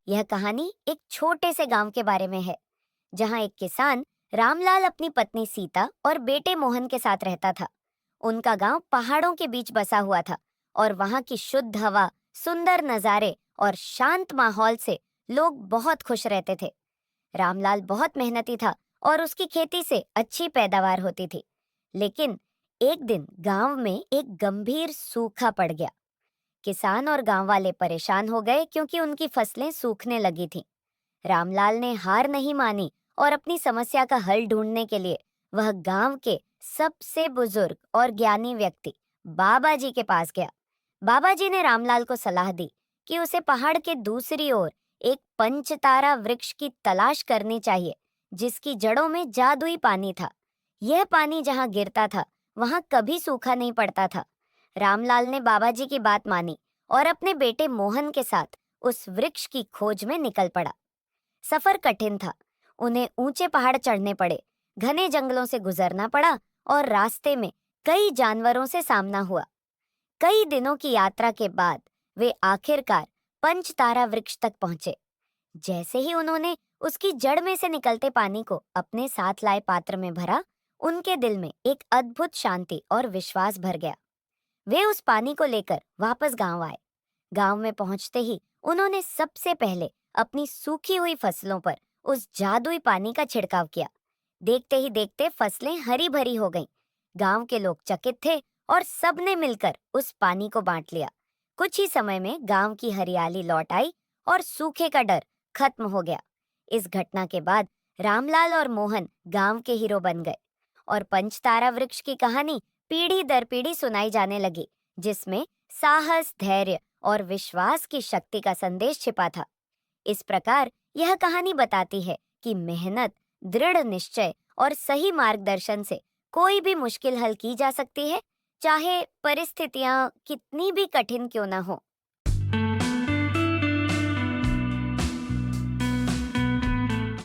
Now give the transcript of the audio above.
यह कहानी एक छोटे से गांव के बारे में है, जहां एक किसान रामलाल अपनी पत्नी सीता और बेटे मोहन के साथ रहता था। उनका गांव पहाड़ों के बीच बसा हुआ था और वहां की शुद्ध हवा, सुंदर नजारे और शांत माहौल से लोग बहुत खुश रहते थे। रामलाल बहुत मेहनती था और उसकी खेती से अच्छी पैदावार होती थी। लेकिन एक दिन गांव में एक गंभीर सूखा पड़ गया। किसान और गांव वाले परेशान हो गए क्योंकि उनकी फसलें सूखने लगी थीं। रामलाल ने हार नहीं मानी और अपनी समस्या का हल ढूंढने के लिए वह गांव के सबसे बुजुर्ग और ज्ञानी व्यक्ति बाबा जी के पास गया। बाबा जी ने रामलाल को सलाह दी कि उसे पहाड़ के दूसरी ओर एक पंचतारा वृक्ष की तलाश करनी चाहिए, जिसकी जड़ों में जादुई पानी था। यह पानी जहां गिरता था, वहां कभी सूखा नहीं पड़ता था। रामलाल ने बाबा जी की बात मानी और अपने बेटे मोहन के साथ उस वृक्ष की खोज में निकल पड़ा। सफर कठिन था। उन्हें ऊंचे पहाड़ चढ़ने पड़े, घने जंगलों से गुजरना पड़ा और रास्ते में कई जानवरों से सामना हुआ। कई दिनों की यात्रा के बाद वे आखिरकार पंचतारा वृक्ष तक पहुंचे। जैसे ही उन्होंने उसकी जड़ में से निकलते पानी को अपने साथ लाए पात्र में भरा, उनके दिल में एक अद्भुत शांति और विश्वास भर गया। वे उस पानी को लेकर वापस गांव आए। गांव में पहुंचते ही उन्होंने सबसे पहले अपनी सूखी हुई फसलों पर उस जादुई पानी का छिड़काव किया। देखते ही देखते फसलें हरी भरी हो गईं। गांव के लोग चकित थे और सबने मिलकर उस पानी को बांट लिया। कुछ ही समय में गांव की हरियाली लौट आई और सूखे का डर खत्म हो गया। इस घटना के बाद रामलाल और मोहन गांव के हीरो बन गए और पंचतारा वृक्ष की कहानी पीढ़ी दर पीढ़ी सुनाई जाने लगी, जिसमें साहस, धैर्य और विश्वास की शक्ति का संदेश छिपा था। इस प्रकार यह कहानी बताती है कि मेहनत, दृढ़ निश्चय और सही मार्गदर्शन से कोई भी मुश्किल हल की जा सकती है, चाहे परिस्थितियां कितनी भी कठिन क्यों ना हो।